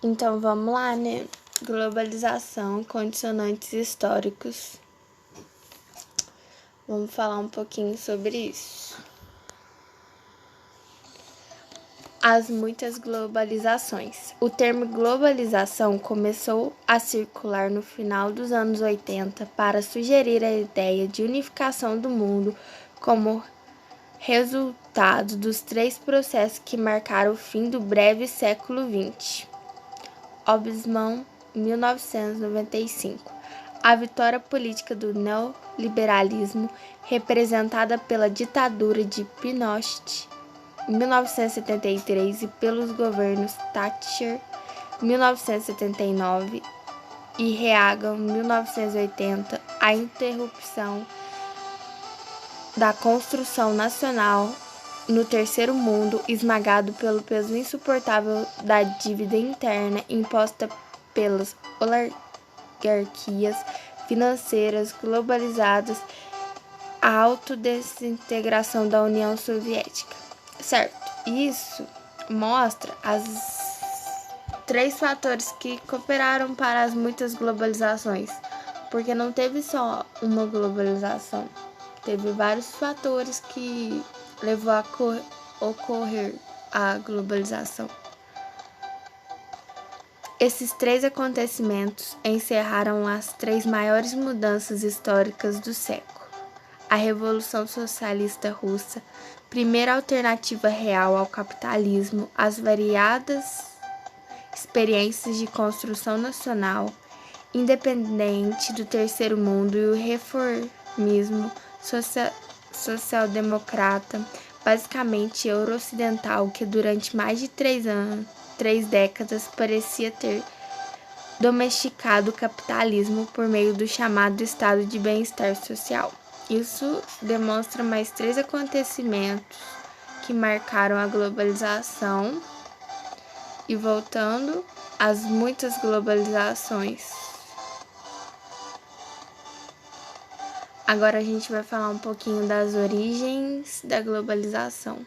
Então vamos lá, né? Globalização, condicionantes históricos. Vamos falar um pouquinho sobre isso. As muitas globalizações. O termo globalização começou a circular no final dos anos 80 para sugerir a ideia de unificação do mundo como resultado dos 3 processos que marcaram o fim do breve século XX. Hobsbawm, 1995. A vitória política do neoliberalismo, representada pela ditadura de Pinochet, 1973, e pelos governos Thatcher, 1979, e Reagan, 1980, a interrupção da construção nacional no terceiro mundo, esmagado pelo peso insuportável da dívida interna imposta pelas oligarquias financeiras globalizadas, a autodesintegração da União Soviética. Certo, isso mostra as 3 fatores que cooperaram para as muitas globalizações, porque não teve só uma globalização, teve vários fatores que levou a ocorrer a globalização. Esses 3 acontecimentos encerraram as 3 maiores mudanças históricas do século. A Revolução Socialista Russa, primeira alternativa real ao capitalismo, as variadas experiências de construção nacional independente do terceiro mundo e o reformismo social-democrata, basicamente euro-ocidental, que durante mais de 3 décadas parecia ter domesticado o capitalismo por meio do chamado estado de bem-estar social. Isso demonstra mais 3 acontecimentos que marcaram a globalização e voltando às muitas globalizações. Agora a gente vai falar um pouquinho das origens da globalização.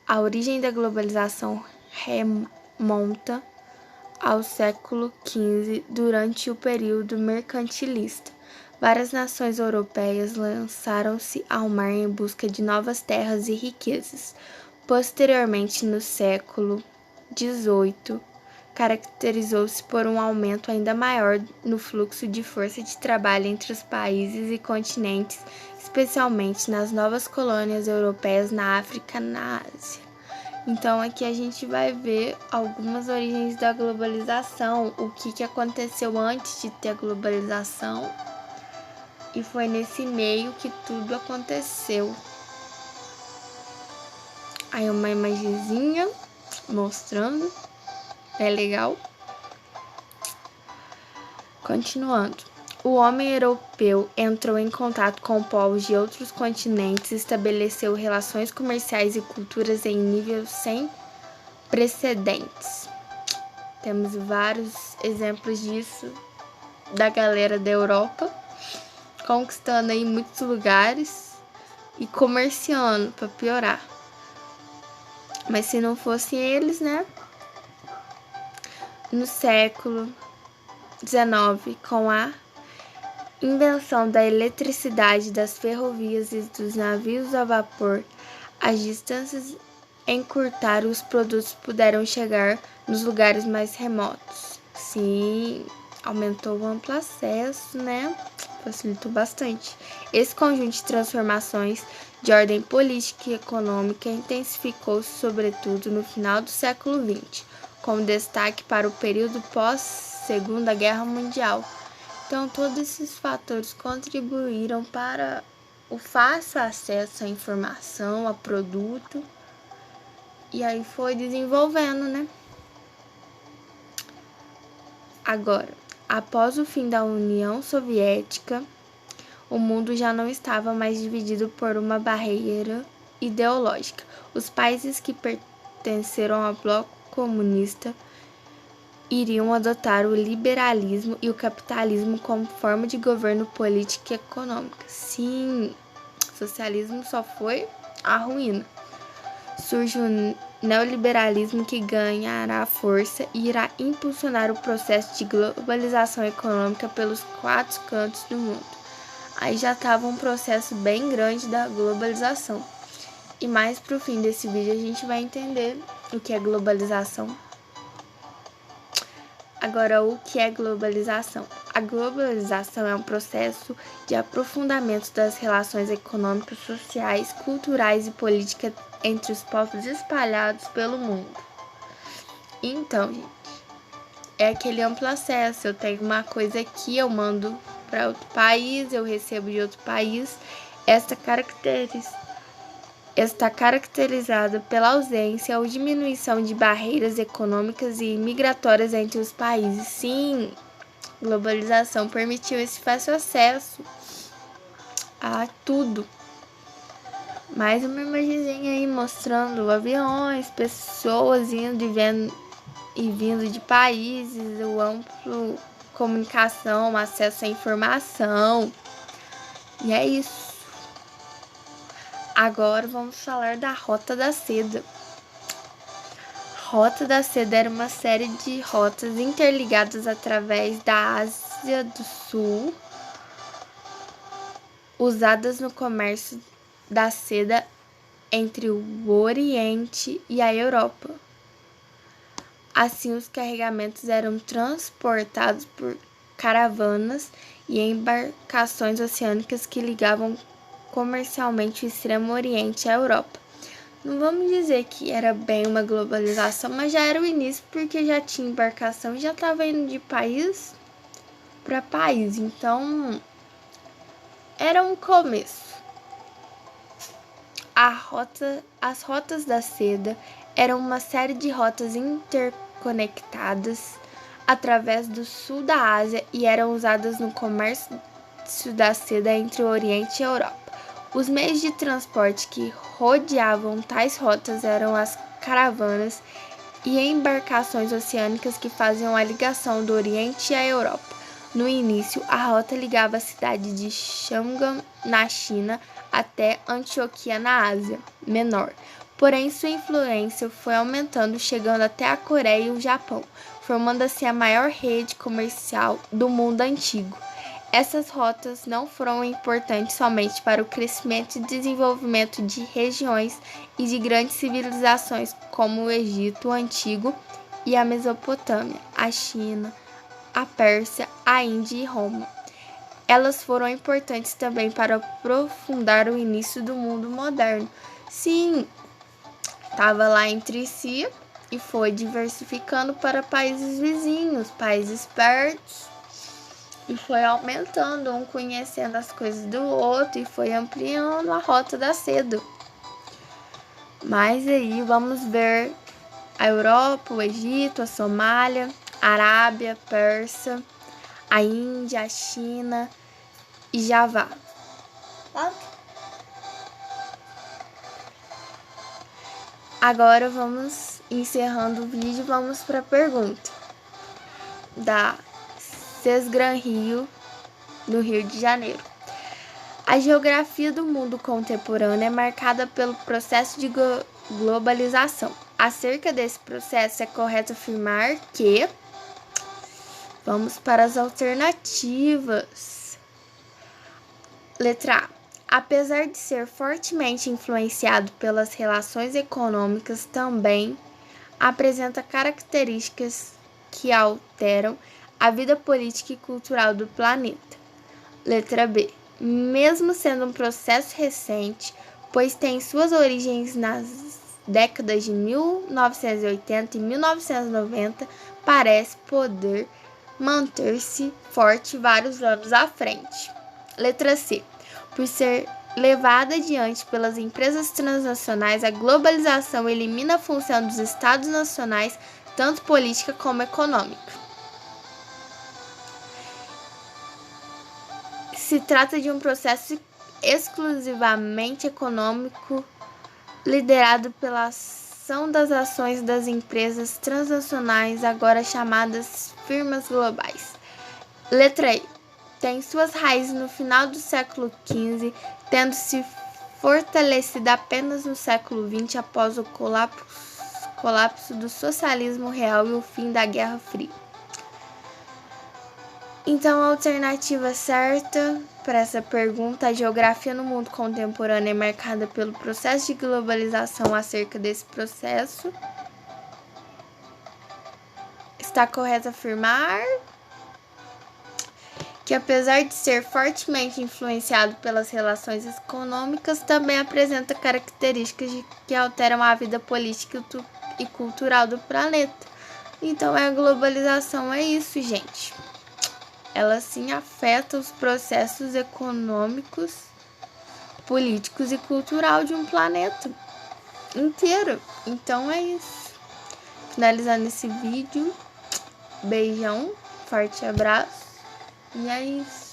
A origem da globalização remonta ao século XV, durante o período mercantilista. Várias nações europeias lançaram-se ao mar em busca de novas terras e riquezas. Posteriormente, no século XVIII, caracterizou-se por um aumento ainda maior no fluxo de força de trabalho entre os países e continentes, especialmente nas novas colônias europeias na África e na Ásia. Então aqui a gente vai ver algumas origens da globalização, o que aconteceu antes de ter a globalização, e foi nesse meio que tudo aconteceu. Aí uma imagenzinha mostrando, é legal. Continuando. O homem europeu entrou em contato com povos de outros continentes, estabeleceu relações comerciais e culturas em nível sem precedentes. Temos vários exemplos disso, da galera da Europa, conquistando aí muitos lugares e comerciando, para piorar. Mas se não fossem eles, né? No século XIX, com a invenção da eletricidade, das ferrovias e dos navios a vapor, as distâncias encurtaram, os produtos puderam chegar nos lugares mais remotos. Sim, aumentou o amplo acesso, né? Facilitou bastante. Esse conjunto de transformações de ordem política e econômica intensificou-se sobretudo no final do século XX, com destaque para o período pós-Segunda Guerra Mundial. Então, todos esses fatores contribuíram para o fácil acesso à informação, a produto, e aí foi desenvolvendo, né? Agora, após o fim da União Soviética, o mundo já não estava mais dividido por uma barreira ideológica. Os países que pertenceram ao bloco comunista iriam adotar o liberalismo e o capitalismo como forma de governo política e econômica. Sim, o socialismo só foi a ruína. Surge o neoliberalismo que ganhará força e irá impulsionar o processo de globalização econômica pelos 4 cantos do mundo. Aí já estava um processo bem grande da globalização. E mais pro fim desse vídeo a gente vai entender o que é globalização. Agora, o que é globalização? A globalização é um processo de aprofundamento das relações econômicas, sociais, culturais e políticas entre os povos espalhados pelo mundo. Então, gente, é aquele amplo acesso. Eu tenho uma coisa aqui, eu mando para outro país, eu recebo de outro país. Está caracterizada pela ausência ou diminuição de barreiras econômicas e migratórias entre os países. Sim, globalização permitiu esse fácil acesso a tudo. Mais uma imagenzinha aí mostrando aviões, pessoas indo e vindo de países, o amplo comunicação, acesso à informação. E é isso. Agora vamos falar da Rota da Seda. Rota da Seda era uma série de rotas interligadas através da Ásia do Sul, usadas no comércio da seda entre o Oriente e a Europa. Assim, os carregamentos eram transportados por caravanas e embarcações oceânicas que ligavam comercialmente o Extremo Oriente à Europa. Não vamos dizer que era bem uma globalização, mas já era o início, porque já tinha embarcação, já estava indo de país para país, então era um começo. As rotas da seda eram uma série de rotas interconectadas através do sul da Ásia e eram usadas no comércio da seda entre o Oriente e a Europa. Os meios de transporte que rodeavam tais rotas eram as caravanas e embarcações oceânicas que faziam a ligação do Oriente à Europa. No início, a rota ligava a cidade de Chang'an, na China, até Antioquia, na Ásia Menor. Porém, sua influência foi aumentando, chegando até a Coreia e o Japão, formando assim a maior rede comercial do mundo antigo. Essas rotas não foram importantes somente para o crescimento e desenvolvimento de regiões e de grandes civilizações como o Egito Antigo e a Mesopotâmia, a China, a Pérsia, a Índia e Roma. Elas foram importantes também para aprofundar o início do mundo moderno. Sim, estava lá entre si e foi diversificando para países vizinhos, países perto. E foi aumentando, um conhecendo as coisas do outro e foi ampliando a rota da seda. Mas aí vamos ver a Europa, o Egito, a Somália, a Arábia, a Pérsia, a Índia, a China e Javá. Agora vamos encerrando o vídeo, vamos para a pergunta da Sesgran Rio, no Rio de Janeiro. A geografia do mundo contemporâneo é marcada pelo processo de globalização. Acerca desse processo, é correto afirmar que... Vamos para as alternativas. Letra A. Apesar de ser fortemente influenciado pelas relações econômicas, também apresenta características que alteram a vida política e cultural do planeta. Letra B. Mesmo sendo um processo recente, pois tem suas origens nas décadas de 1980 e 1990, parece poder manter-se forte vários anos à frente. Letra C. Por ser levada adiante pelas empresas transnacionais, a globalização elimina a função dos estados nacionais, tanto política como econômica. Se trata de um processo exclusivamente econômico, liderado pela ação das ações das empresas transnacionais, agora chamadas firmas globais. Letra E. Tem suas raízes no final do século XV, tendo se fortalecido apenas no século XX após o colapso colapso do socialismo real e o fim da Guerra Fria. Então, a alternativa certa para essa pergunta, a geografia no mundo contemporâneo é marcada pelo processo de globalização. Acerca desse processo, está correto afirmar que, apesar de ser fortemente influenciado pelas relações econômicas, também apresenta características que alteram a vida política e cultural do planeta. Então, a globalização é isso, gente. Ela sim afeta os processos econômicos, políticos e cultural de um planeta inteiro. Então é isso. Finalizando esse vídeo. Beijão, forte abraço. E é isso.